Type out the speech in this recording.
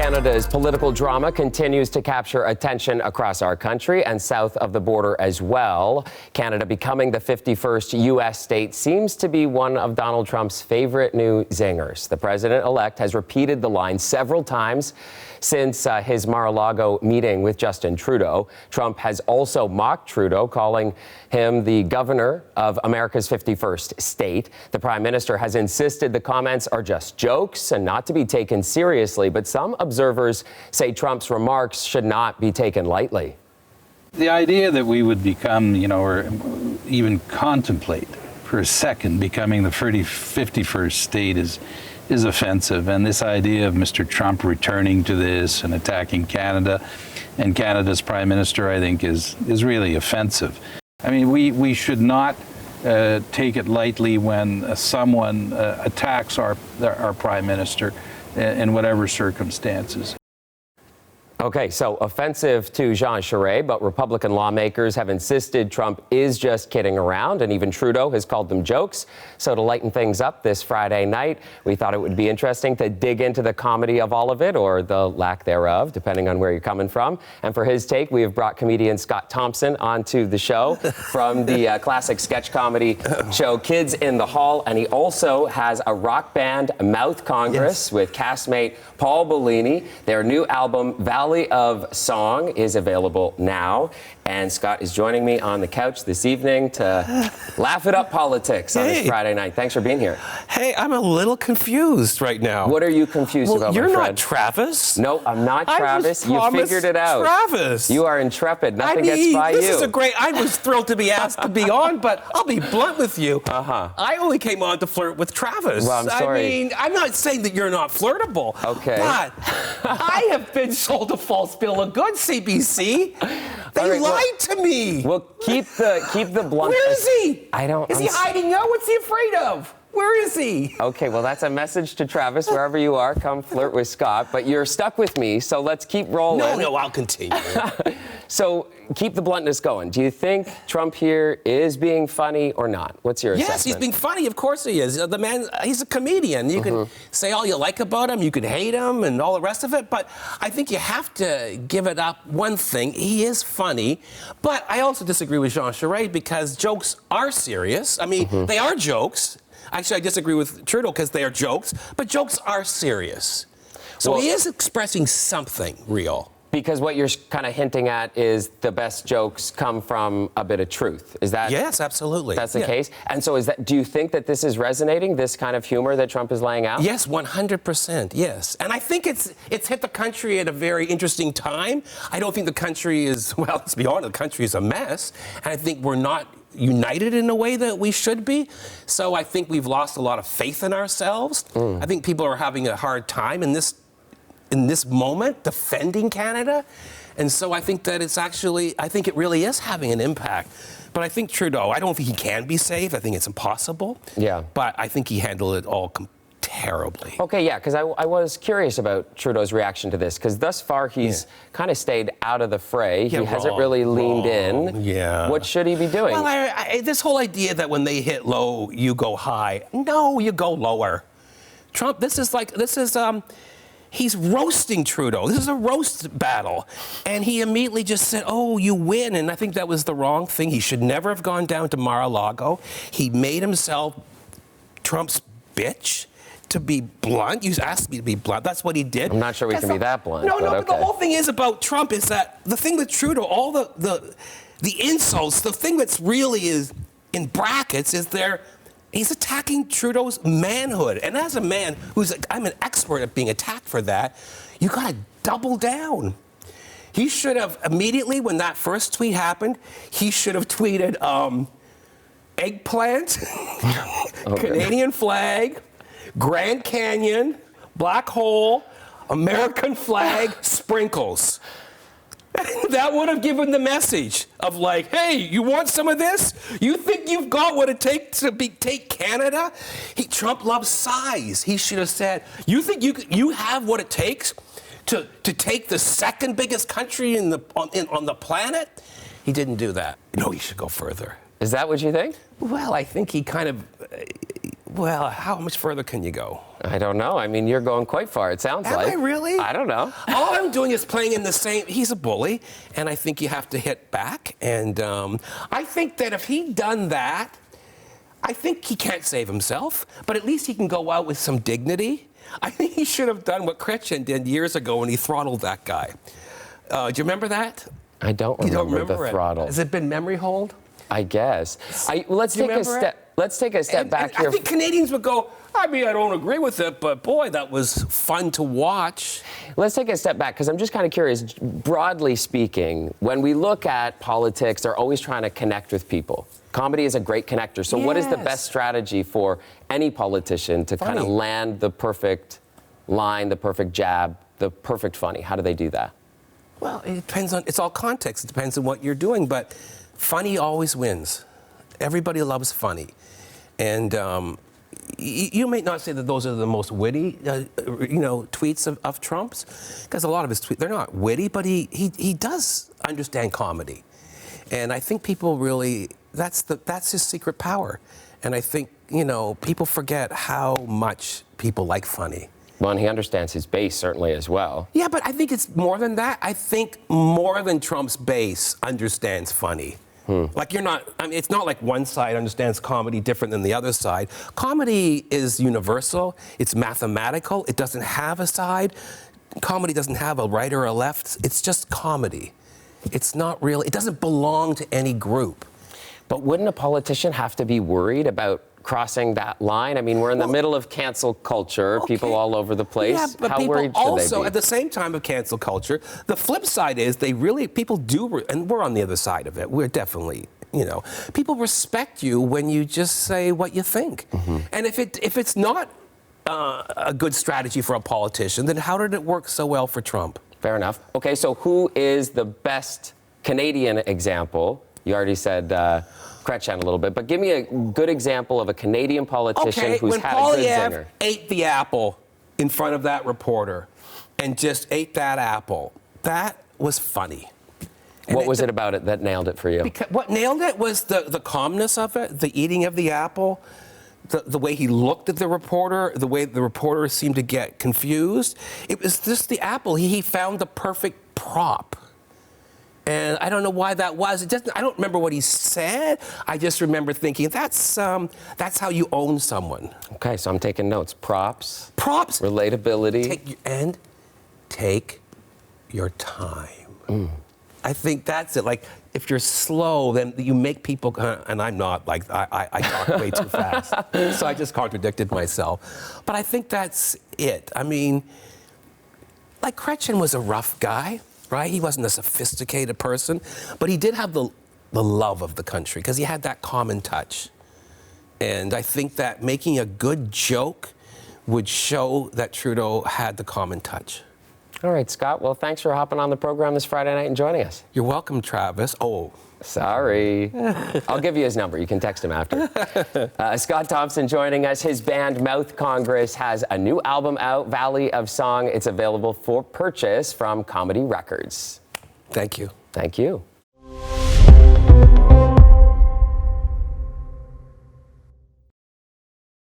Canada's political drama continues to capture attention across our country and south of the border as well. Canada becoming the 51st U.S. state seems to be one of Donald Trump's favorite new zingers. The president-elect has repeated the line several times since his Mar-a-Lago meeting with Justin Trudeau. Trump has also mocked Trudeau, calling him the governor of America's 51st state. The prime minister has insisted the comments are just jokes and not to be taken seriously, but some observers say Trump's remarks should not be taken lightly. The idea that we would become, or even contemplate for a second becoming the 51st state is offensive. And this idea of Mr. Trump returning to this and attacking Canada and Canada's prime minister, I think, is really offensive. I mean, we should not take it lightly when someone attacks our prime minister in whatever circumstances. Okay, so offensive to Jean Charest, but Republican lawmakers have insisted Trump is just kidding around, and even Trudeau has called them jokes. So to lighten things up this Friday night, we thought it would be interesting to dig into the comedy of all of it, or the lack thereof, depending on where you're coming from. And for his take, we have brought comedian Scott Thompson onto the show from the classic sketch comedy show Kids in the Hall, and he also has a rock band, Mouth Congress, with castmate Paul Bellini. Their new album, Valley of Song, is available now. And Scott is joining me on the couch this evening to laugh it up politics on this Friday night. Thanks for being here. Hey, I'm a little confused right now. What are you confused about, my friend? You're not Travis. No, I'm not Travis. You figured it out. Travis. You are intrepid. Nothing gets by you. This is I was thrilled to be asked to be on, but I'll be blunt with you. I only came on to flirt with Travis. Well, I'm sorry. I mean, I'm not saying that you're not flirtable. Okay. But I have been sold a false bill of goods, CBC. They lied to me. Well, keep the blunt. Where is he? Is he hiding out? What's he afraid of? Where is he? Okay, well, that's a message to Travis. Wherever you are, come flirt with Scott. But you're stuck with me, so let's keep rolling. No, I'll continue. So keep the bluntness going. Do you think Trump here is being funny or not? What's your assessment? Yes, he's being funny. Of course he is. The man, he's a comedian. You can say all you like about him. You can hate him and all the rest of it. But I think you have to give it up one thing. He is funny. But I also disagree with Jean Charest because jokes are serious. I mean, they are jokes. Actually, I disagree with Trudeau because they are jokes. But jokes are serious. So he is expressing something real. Because what you're kind of hinting at is the best jokes come from a bit of truth. Is that? Yes, absolutely. That's the case? And so do you think that this is resonating, this kind of humor that Trump is laying out? Yes, 100%, yes. And I think it's hit the country at a very interesting time. I don't think the country is, well, let's be honest, the country is a mess. And I think we're not united in a way that we should be. So I think we've lost a lot of faith in ourselves. I think people are having a hard time in this moment defending Canada. And so I think that I think it really is having an impact. But I think Trudeau, I don't think he can be saved. I think it's impossible. Yeah. But I think he handled it all terribly. Okay, yeah, because I was curious about Trudeau's reaction to this, because thus far he's kind of stayed out of the fray. He hasn't really leaned in. Yeah. What should he be doing? Well, this whole idea that when they hit low, you go high. No, you go lower. Trump, he's roasting Trudeau. This is a roast battle. And he immediately just said, oh, you win. And I think that was the wrong thing. He should never have gone down to Mar-a-Lago. He made himself Trump's bitch. To be blunt, you asked me to be blunt. That's what he did. I'm not sure we can be that blunt. But the whole thing is about Trump is that the thing with Trudeau, all the insults, the thing that's really is in brackets is he's attacking Trudeau's manhood. And as a man I'm an expert at being attacked for that, you got to double down. He should have immediately, when that first tweet happened, he should have tweeted eggplant, Canadian flag, Grand Canyon, black hole, American flag, sprinkles. That would have given the message of like, hey, you want some of this? You think you've got what it takes to take Canada? Trump loves size. He should have said, you think you have what it takes to take the second biggest country on the planet? He didn't do that. No, he should go further. Is that what you think? Well, I think he kind of Well, how much further can you go? I don't know. I mean, you're going quite far, it sounds like. Am I really? I don't know. All I'm doing is playing in the same. He's a bully, and I think you have to hit back. And I think that if he'd done that, I think he can't save himself, but at least he can go out with some dignity. I think he should have done what Chrétien did years ago when he throttled that guy. Do you remember that? I don't remember, the throttle. Has it been memory hold? I guess. Let's take a step. Let's take a step back here. I think Canadians would go, I mean, I don't agree with it, but boy, that was fun to watch. Let's take a step back, because I'm just kind of curious. Broadly speaking, when we look at politics, they're always trying to connect with people. Comedy is a great connector. So what is the best strategy for any politician to kind of land the perfect line, the perfect jab, the perfect funny? How do they do that? Well, it depends on, it's all context. It depends on what you're doing, but funny always wins. Everybody loves funny. And you may not say that those are the most witty, tweets of Trump's, because a lot of his tweets, they're not witty, but he does understand comedy. And I think people really, that's his secret power. And I think, people forget how much people like funny. Well, and he understands his base certainly as well. Yeah, but I think it's more than that. I think more than Trump's base understands funny. Like it's not like one side understands comedy different than the other side. Comedy is universal, it's mathematical, it doesn't have a side. Comedy doesn't have a right or a left, it's just comedy. It's not really, it doesn't belong to any group. But wouldn't a politician have to be worried about crossing that line? I mean, we're in the middle of cancel culture, people all over the place. Yeah, but how people worried should also, they be? at the same time of cancel culture, the flip side is people do, and we're on the other side of it. We're definitely, people respect you when you just say what you think. And if it's not a good strategy for a politician, then how did it work so well for Trump? Fair enough. Okay, so who is the best Canadian example? You already said Chrétien a little bit, but give me a good example of a Canadian politician who's had a good zinger. When Poilievre ate the apple in front of that reporter and just ate that apple, that was funny. And what was it about it that nailed it for you? What nailed it was the calmness of it, the eating of the apple, the way he looked at the reporter, the way the reporter seemed to get confused. It was just the apple. He found the perfect prop. And I don't know why that was. I don't remember what he said. I just remember thinking, that's how you own someone. Okay, so I'm taking notes. Props. Props. Relatability. Take your time. I think that's it. Like, if you're slow, then you make people, and I'm not, like, I talk way too fast. So I just contradicted myself. But I think that's it. I mean, like, Chrétien was a rough guy. Right? He wasn't a sophisticated person, but he did have the love of the country because he had that common touch. And I think that making a good joke would show that Trudeau had the common touch. All right, Scott. Well, thanks for hopping on the program this Friday night and joining us. You're welcome, Travis. Oh. Sorry. I'll give you his number. You can text him after. Scott Thompson joining us. His band Mouth Congress has a new album out, Valley of Song. It's available for purchase from Comedy Records. Thank you. Thank you.